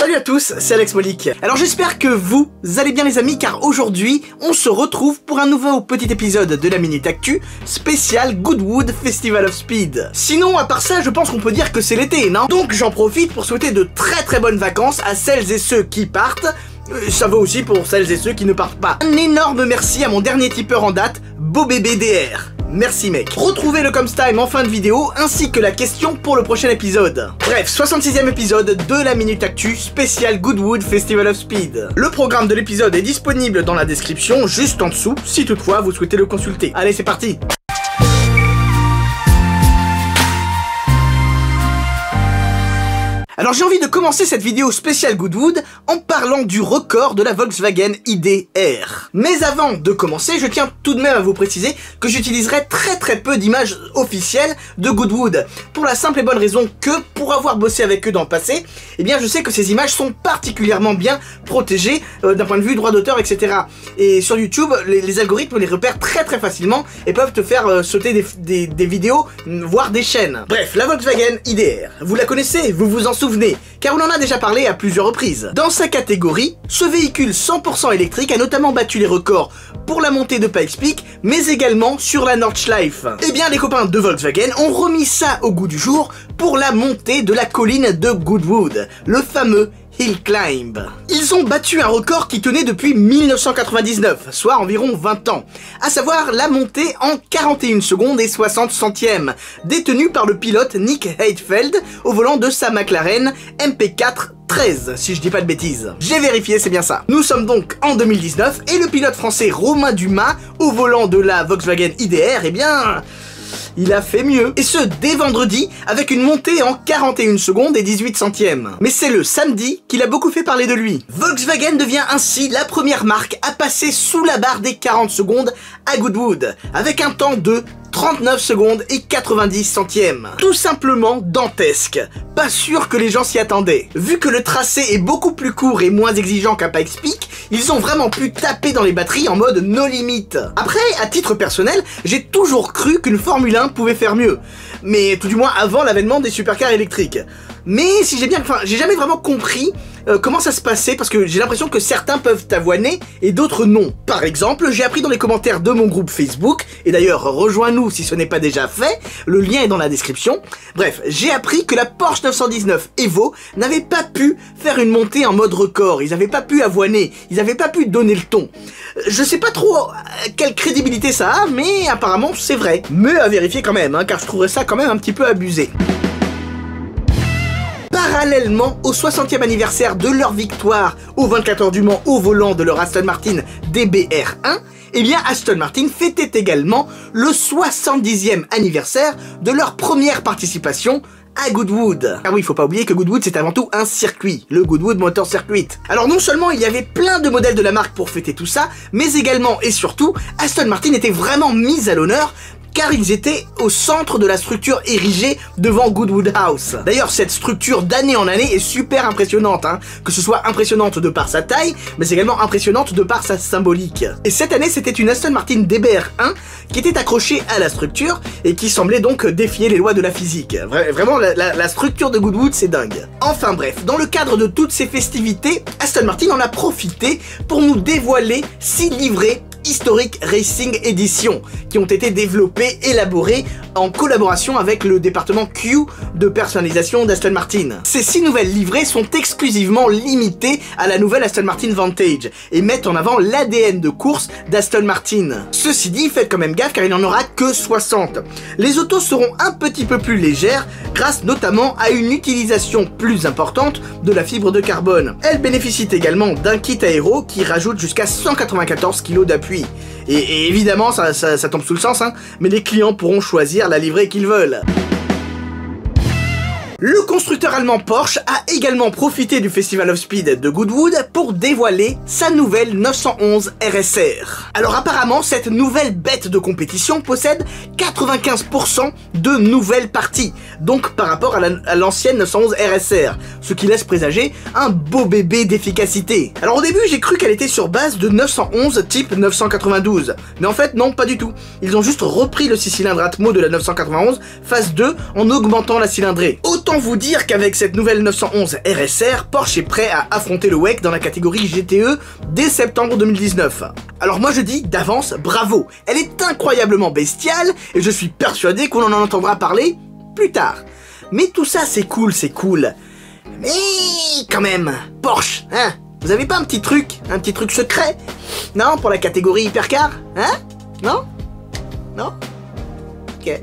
Salut à tous, c'est Alex Molik. Alors j'espère que vous allez bien les amis, car aujourd'hui on se retrouve pour un nouveau petit épisode de la Minute Actu spécial Goodwood Festival of Speed. Sinon à part ça, je pense qu'on peut dire que c'est l'été, non? Donc j'en profite pour souhaiter de très bonnes vacances à celles et ceux qui partent. Ça vaut aussi pour celles et ceux qui ne partent pas. Un énorme merci à mon dernier tipeur en date, BoBBDR. Merci mec. Retrouvez le Comstime en fin de vidéo, ainsi que la question pour le prochain épisode. Bref, 66e épisode de la Minute Actu spécial Goodwood Festival of Speed. Le programme de l'épisode est disponible dans la description, juste en dessous, si toutefois vous souhaitez le consulter. Allez, c'est parti. Alors j'ai envie de commencer cette vidéo spéciale Goodwood en parlant du record de la Volkswagen ID.R. Mais avant de commencer, je tiens tout de même à vous préciser que j'utiliserai très peu d'images officielles de Goodwood, pour la simple et bonne raison que, pour avoir bossé avec eux dans le passé, eh bien je sais que ces images sont particulièrement bien protégées d'un point de vue droit d'auteur, etc. Et sur YouTube, les algorithmes les repèrent très facilement et peuvent te faire sauter des vidéos, voire des chaînes. Bref, la Volkswagen ID.R, vous la connaissez, vous vous en souvenez, car on en a déjà parlé à plusieurs reprises. Dans sa catégorie, ce véhicule 100% électrique a notamment battu les records pour la montée de Pikes Peak, mais également sur la Nordschleife. Eh bien, les copains de Volkswagen ont remis ça au goût du jour pour la montée de la colline de Goodwood, le fameux Hill Climb. Ils ont battu un record qui tenait depuis 1999, soit environ 20 ans, à savoir la montée en 41 secondes et 60 centièmes, détenue par le pilote Nick Heidfeld au volant de sa McLaren MP4 13, si je dis pas de bêtises. J'ai vérifié, c'est bien ça. Nous sommes donc en 2019 et le pilote français Romain Dumas au volant de la Volkswagen ID.R, eh bien, il a fait mieux. Et ce, dès vendredi, avec une montée en 41 secondes et 18 centièmes. Mais c'est le samedi qu'il a beaucoup fait parler de lui. Volkswagen devient ainsi la première marque à passer sous la barre des 40 secondes à Goodwood, avec un temps de 39 secondes et 90 centièmes. Tout simplement dantesque. Pas sûr que les gens s'y attendaient. Vu que le tracé est beaucoup plus court et moins exigeant qu'à Pikes Peak, ils ont vraiment pu taper dans les batteries en mode no limit. Après, à titre personnel, j'ai toujours cru qu'une Formule 1 pouvait faire mieux. Mais tout du moins avant l'avènement des supercars électriques. Mais si j'ai bien, j'ai jamais vraiment compris comment ça se passait, parce que j'ai l'impression que certains peuvent avoiner et d'autres non. Par exemple, j'ai appris dans les commentaires de mon groupe Facebook, et d'ailleurs rejoins-nous si ce n'est pas déjà fait, le lien est dans la description. Bref, j'ai appris que la Porsche 919 Evo n'avait pas pu faire une montée en mode record, ils n'avaient pas pu avoiner, ils n'avaient pas pu donner le ton. Je sais pas trop quelle crédibilité ça a, mais apparemment c'est vrai. Mais à vérifier quand même, hein, car je trouverais ça quand même un petit peu abusé. Parallèlement au 60e anniversaire de leur victoire au 24 heures du Mans au volant de leur Aston Martin DBR1, eh bien Aston Martin fêtait également le 70e anniversaire de leur première participation à Goodwood. Ah oui, faut pas oublier que Goodwood c'est avant tout un circuit, le Goodwood Motor Circuit. Alors non seulement il y avait plein de modèles de la marque pour fêter tout ça, mais également et surtout, Aston Martin était vraiment mise à l'honneur, car ils étaient au centre de la structure érigée devant Goodwood House. D'ailleurs, cette structure d'année en année est super impressionnante, hein, que ce soit impressionnante de par sa taille, mais également impressionnante de par sa symbolique. Et cette année, c'était une Aston Martin DBR1 qui était accrochée à la structure et qui semblait donc défier les lois de la physique. Vraiment, la structure de Goodwood, c'est dingue. Enfin bref, dans le cadre de toutes ces festivités, Aston Martin en a profité pour nous dévoiler 6 livrets Historic Racing Edition, qui ont été développés, élaborés en collaboration avec le département Q de personnalisation d'Aston Martin. Ces 6 nouvelles livrées sont exclusivement limitées à la nouvelle Aston Martin Vantage et mettent en avant l'ADN de course d'Aston Martin. Ceci dit, faites quand même gaffe car il n'y en aura que 60. Les autos seront un petit peu plus légères grâce notamment à une utilisation plus importante de la fibre de carbone. Elles bénéficient également d'un kit aéro qui rajoute jusqu'à 194 kg d'appui. Et évidemment, ça tombe sous le sens, hein, mais les clients pourront choisir la livrée qu'ils veulent. Le constructeur allemand Porsche a également profité du Festival of Speed de Goodwood pour dévoiler sa nouvelle 911 RSR. Alors apparemment, cette nouvelle bête de compétition possède 95% de nouvelles parties, donc par rapport à l'ancienne 911 RSR, ce qui laisse présager un beau bébé d'efficacité. Alors au début, j'ai cru qu'elle était sur base de 911 type 992, mais en fait non, pas du tout. Ils ont juste repris le 6 cylindres Atmo de la 991 phase 2 en augmentant la cylindrée. Autant Autant vous dire qu'avec cette nouvelle 911 RSR, Porsche est prêt à affronter le WEC dans la catégorie GTE dès septembre 2019. Alors moi je dis d'avance bravo, elle est incroyablement bestiale et je suis persuadé qu'on en entendra parler plus tard. Mais tout ça c'est cool, mais quand même, Porsche, hein? Vous avez pas un petit truc secret? Non, pour la catégorie hypercar? Hein? Non? Non? Ok.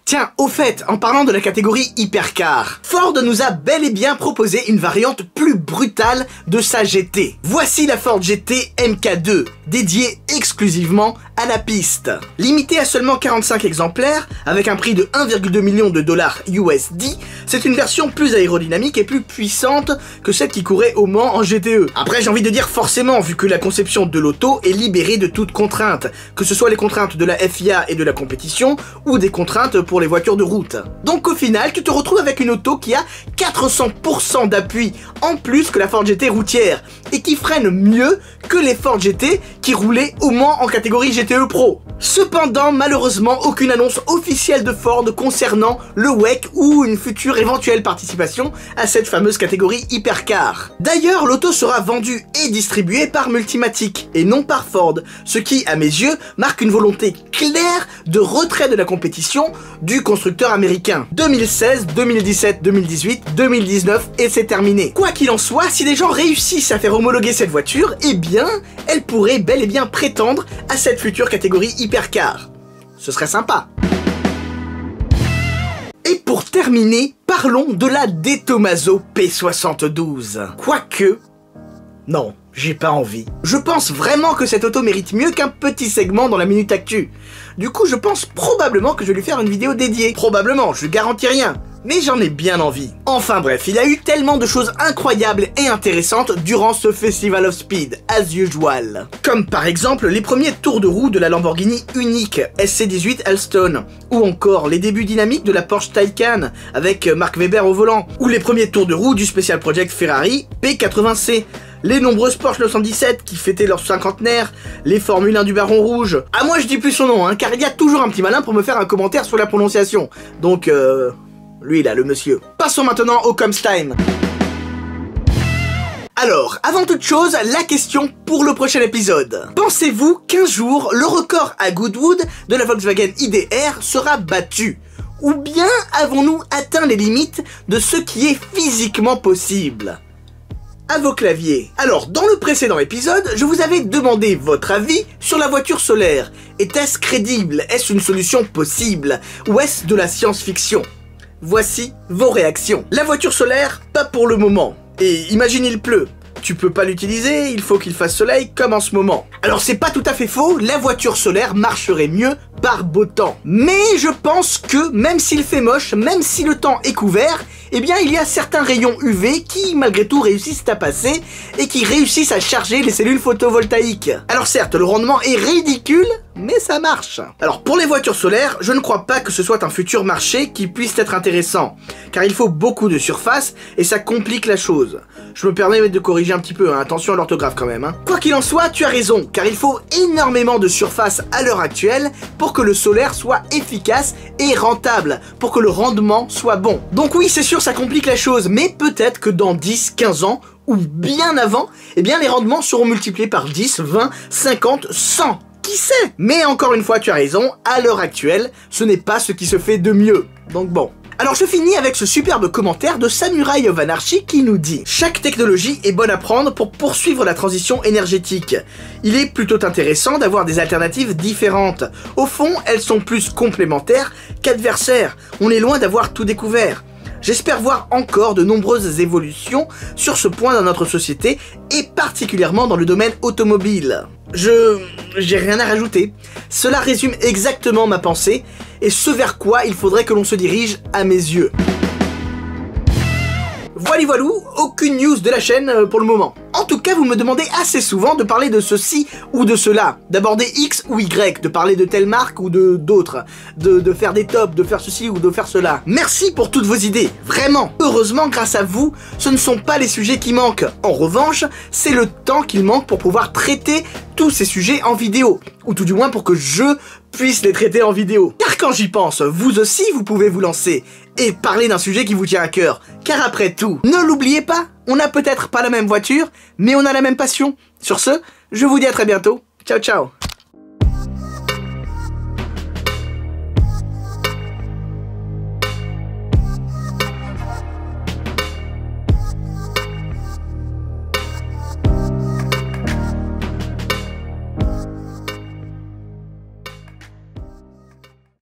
Tiens, au fait, en parlant de la catégorie hypercar, Ford nous a bel et bien proposé une variante plus brutale de sa GT. Voici la Ford GT MK2, dédiée exclusivement à la piste. Limitée à seulement 45 exemplaires, avec un prix de 1,2 million de dollars USD, c'est une version plus aérodynamique et plus puissante que celle qui courait au Mans en GTE. Après, j'ai envie de dire forcément, vu que la conception de l'auto est libérée de toute contrainte, que ce soit les contraintes de la FIA et de la compétition, ou des contraintes pour les voitures de route. Donc au final, tu te retrouves avec une auto qui a 400% d'appui en plus que la Ford GT routière, et qui freine mieux que les Ford GT qui roulaient au Mans en catégorie GTE Pro. Cependant, malheureusement, aucune annonce officielle de Ford concernant le WEC ou une future éventuelle participation à cette fameuse catégorie hypercar. D'ailleurs, l'auto sera vendue et distribuée par Multimatic et non par Ford, ce qui, à mes yeux, marque une volonté claire de retrait de la compétition du constructeur américain. 2016, 2017, 2018, 2019 et c'est terminé. Quoi qu'il en soit, si des gens réussissent à faire homologuer cette voiture, eh bien, elle pourrait bel et bien prétendre à cette future catégorie hypercar. Ce serait sympa. Et pour terminer, parlons de la De Tomaso P72. Quoique... non, j'ai pas envie. Je pense vraiment que cette auto mérite mieux qu'un petit segment dans la Minute Actu. Du coup, je pense probablement que je vais lui faire une vidéo dédiée. Probablement, je garantis rien. Mais j'en ai bien envie. Enfin bref, il y a eu tellement de choses incroyables et intéressantes durant ce Festival of Speed, as usual. Comme par exemple les premiers tours de roue de la Lamborghini unique SC18 Alston, ou encore les débuts dynamiques de la Porsche Taycan avec Mark Webber au volant, ou les premiers tours de roue du Special Project Ferrari P80C, les nombreuses Porsche 917 qui fêtaient leur cinquantenaire, les Formule 1 du Baron Rouge. Ah, moi je dis plus son nom, hein, car il y a toujours un petit malin pour me faire un commentaire sur la prononciation. Donc, lui là, le monsieur. Passons maintenant au Comes Time. Alors, avant toute chose, la question pour le prochain épisode. Pensez-vous qu'un jour, le record à Goodwood de la Volkswagen ID.R sera battu? Ou bien avons-nous atteint les limites de ce qui est physiquement possible? À vos claviers. Alors, dans le précédent épisode, je vous avais demandé votre avis sur la voiture solaire. Était-ce crédible? Est-ce une solution possible? Ou est-ce de la science-fiction? Voici vos réactions. La voiture solaire, pas pour le moment. Et imagine il pleut. Tu peux pas l'utiliser, il faut qu'il fasse soleil comme en ce moment. Alors c'est pas tout à fait faux, la voiture solaire marcherait mieux par beau temps. Mais je pense que même s'il fait moche, même si le temps est couvert, eh bien il y a certains rayons UV qui malgré tout réussissent à passer et qui réussissent à charger les cellules photovoltaïques. Alors certes, le rendement est ridicule, mais ça marche. Alors pour les voitures solaires, je ne crois pas que ce soit un futur marché qui puisse être intéressant, car il faut beaucoup de surface et ça complique la chose. Je me permets de corriger un petit peu, hein, attention à l'orthographe quand même. Hein. Quoi qu'il en soit, tu as raison, car il faut énormément de surface à l'heure actuelle pour que le solaire soit efficace et rentable, pour que le rendement soit bon. Donc oui, c'est sûr, ça complique la chose, mais peut-être que dans 10, 15 ans, ou bien avant, eh bien les rendements seront multipliés par 10, 20, 50, 100. Qui sait? Mais encore une fois, tu as raison, à l'heure actuelle, ce n'est pas ce qui se fait de mieux. Donc bon. Alors je finis avec ce superbe commentaire de Samurai of Anarchy qui nous dit: chaque technologie est bonne à prendre pour poursuivre la transition énergétique. Il est plutôt intéressant d'avoir des alternatives différentes. Au fond, elles sont plus complémentaires qu'adversaires. On est loin d'avoir tout découvert. J'espère voir encore de nombreuses évolutions sur ce point dans notre société et particulièrement dans le domaine automobile. J'ai rien à rajouter. Cela résume exactement ma pensée et ce vers quoi il faudrait que l'on se dirige à mes yeux. Voilou, aucune news de la chaîne pour le moment. En tout cas, vous me demandez assez souvent de parler de ceci ou de cela, d'aborder X ou Y, de parler de telle marque ou de d'autres, de faire des tops, de faire ceci ou de faire cela. Merci pour toutes vos idées, vraiment. Heureusement, grâce à vous, ce ne sont pas les sujets qui manquent. En revanche, c'est le temps qu'il manque pour pouvoir traiter tous ces sujets en vidéo, ou tout du moins pour que je puisse les traiter en vidéo. Car quand j'y pense, vous aussi vous pouvez vous lancer et parler d'un sujet qui vous tient à cœur. Car après tout, ne l'oubliez pas, on n'a peut-être pas la même voiture, mais on a la même passion. Sur ce, je vous dis à très bientôt. Ciao ciao.